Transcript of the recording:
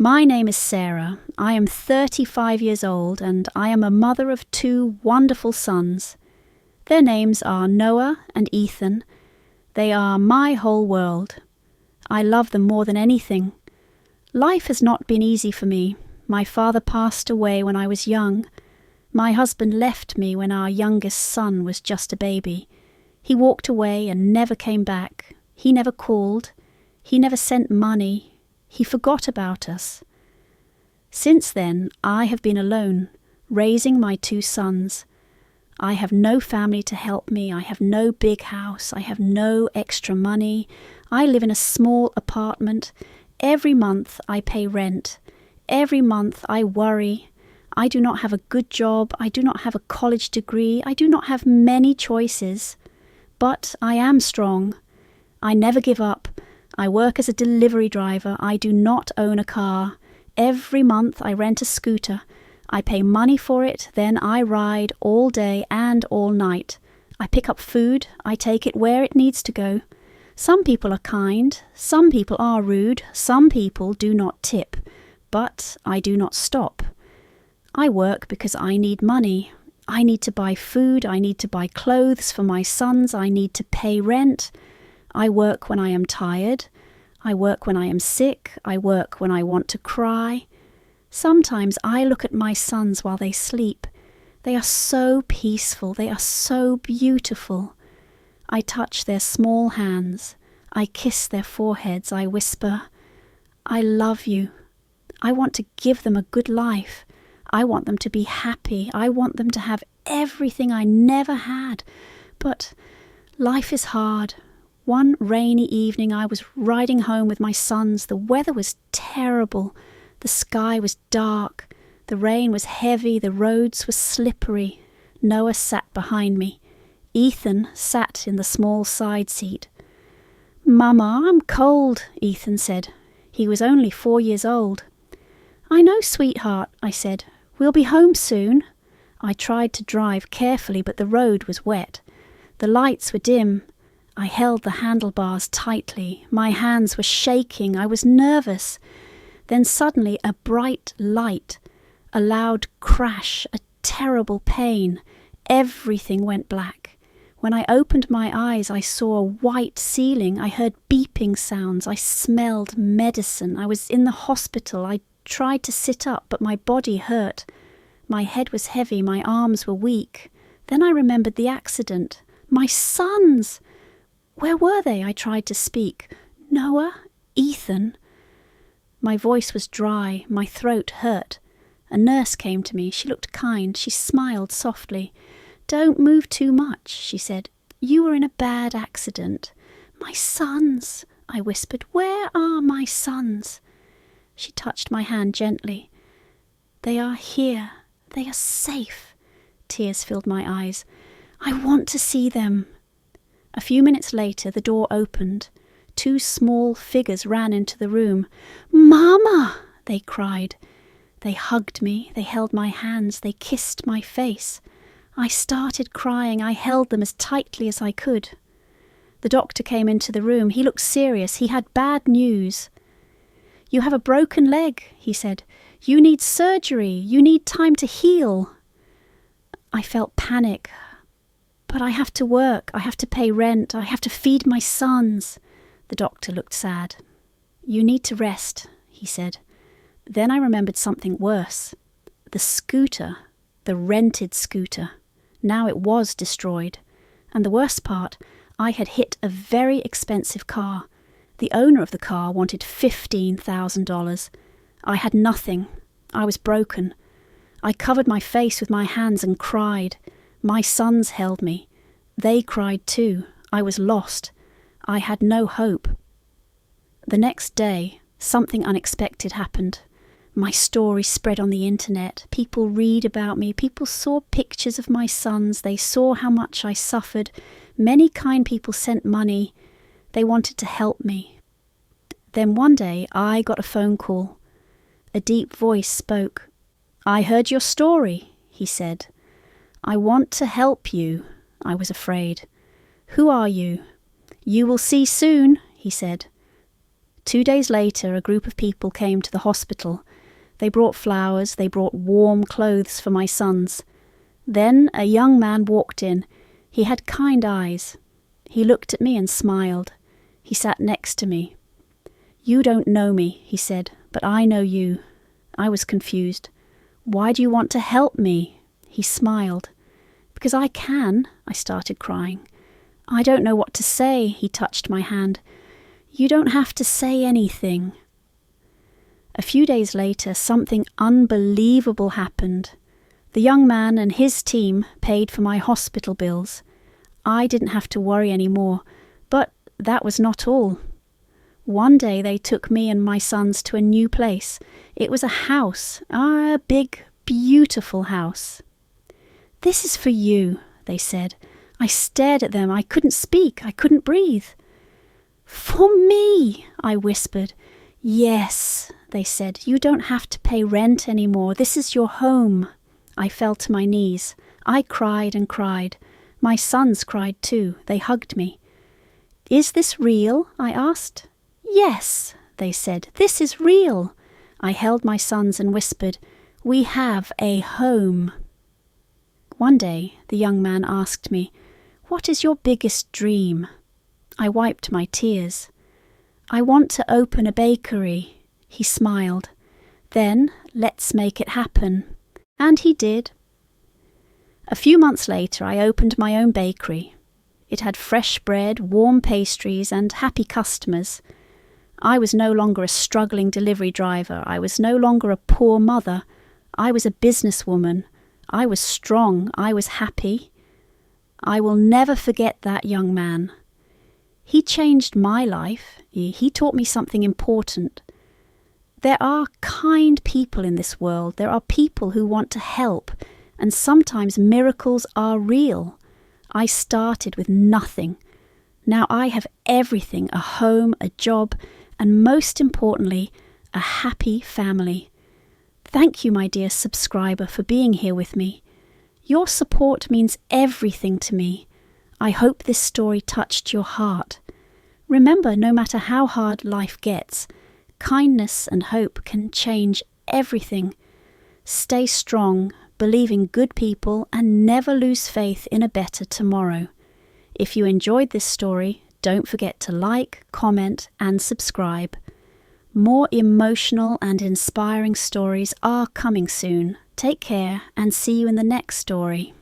My name is Sarah. I am 35 years old and I am a mother of 2 wonderful sons. Their names are Noah and Ethan. They are my whole world. I love them more than anything. Life has not been easy for me. My father passed away when I was young. My husband left me when our youngest son was just a baby. He walked away and never came back. He never called. He never sent money. He forgot about us. Since then, I have been alone, raising my 2 sons. I have no family to help me. I have no big house. I have no extra money. I live in a small apartment. Every month I pay rent. Every month I worry. I do not have a good job. I do not have a college degree. I do not have many choices. But I am strong. I never give up. I work as a delivery driver. I do not own a car. Every month I rent a scooter. I pay money for it, then I ride all day and all night. I pick up food, I take it where it needs to go. Some people are kind, some people are rude, some people do not tip, but I do not stop. I work because I need money. I need to buy food, I need to buy clothes for my sons, I need to pay rent. I work when I am tired. I work when I am sick. I work when I want to cry. Sometimes I look at my sons while they sleep. They are so peaceful. They are so beautiful. I touch their small hands. I kiss their foreheads. I whisper, I love you. I want to give them a good life. I want them to be happy. I want them to have everything I never had. But life is hard. One rainy evening I was riding home with my sons. The weather was terrible. The sky was dark, the rain was heavy, the roads were slippery. Noah sat behind me. Ethan sat in the small side seat. "Mama, I'm cold," Ethan said. He was only 4 years old. "I know, sweetheart," I said. "We'll be home soon." I tried to drive carefully, but the road was wet. The lights were dim. I held the handlebars tightly. My hands were shaking. I was nervous. Then suddenly a bright light, a loud crash, a terrible pain. Everything went black. When I opened my eyes, I saw a white ceiling. I heard beeping sounds. I smelled medicine. I was in the hospital. I tried to sit up, but my body hurt. My head was heavy. My arms were weak. Then I remembered the accident. My sons! Where were they? I tried to speak. Noah? Ethan? My voice was dry, my throat hurt. A nurse came to me. She looked kind. She smiled softly. "Don't move too much," she said. "You were in a bad accident." "My sons," I whispered. "Where are my sons?" She touched my hand gently. "They are here. They are safe." Tears filled my eyes. "I want to see them." A few minutes later, the door opened. 2 small figures ran into the room. "Mama!" they cried. They hugged me, they held my hands, they kissed my face. I started crying. I held them as tightly as I could. The doctor came into the room. He looked serious. He had bad news. "You have a broken leg," he said. "You need surgery. You need time to heal." I felt panic. "But I have to work. I have to pay rent. I have to feed my sons." The doctor looked sad. "You need to rest," he said. Then I remembered something worse. The scooter, the rented scooter. Now it was destroyed. And the worst part, I had hit a very expensive car. The owner of the car wanted $15,000. I had nothing. I was broken. I covered my face with my hands and cried. My sons held me. They cried too. I was lost. I had no hope. The next day, something unexpected happened. My story spread on the internet. People read about me. People saw pictures of my sons. They saw how much I suffered. Many kind people sent money. They wanted to help me. Then one day, I got a phone call. A deep voice spoke. "I heard your story," he said. "I want to help you." I was afraid. "Who are you?" "You will see soon," he said. 2 days later, a group of people came to the hospital. They brought flowers, they brought warm clothes for my sons. Then a young man walked in. He had kind eyes. He looked at me and smiled. He sat next to me. "You don't know me," he said, "but I know you." I was confused. "Why do you want to help me?" He smiled. "Because I can," I started crying. "I don't know what to say," he touched my hand. "You don't have to say anything." A few days later, something unbelievable happened. The young man and his team paid for my hospital bills. I didn't have to worry anymore, but that was not all. One day they took me and my sons to a new place. It was a house, a big, beautiful house. "This is for you," they said. I stared at them. I couldn't speak. I couldn't breathe. "For me," I whispered. "Yes," they said. "You don't have to pay rent anymore. This is your home." I fell to my knees. I cried and cried. My sons cried too. They hugged me. "Is this real?" I asked. "Yes," they said. "This is real." I held my sons and whispered, "We have a home." One day, the young man asked me, "What is your biggest dream?" I wiped my tears. "I want to open a bakery." He smiled. "Then let's make it happen." And he did. A few months later, I opened my own bakery. It had fresh bread, warm pastries, and happy customers. I was no longer a struggling delivery driver. I was no longer a poor mother. I was a businesswoman. I was strong. I was happy. I will never forget that young man. He changed my life. He taught me something important. There are kind people in this world. There are people who want to help, and sometimes miracles are real. I started with nothing. Now I have everything, a home, a job, and most importantly, a happy family. Thank you, my dear subscriber, for being here with me. Your support means everything to me. I hope this story touched your heart. Remember, no matter how hard life gets, kindness and hope can change everything. Stay strong, believe in good people, and never lose faith in a better tomorrow. If you enjoyed this story, don't forget to like, comment, and subscribe. More emotional and inspiring stories are coming soon. Take care and see you in the next story.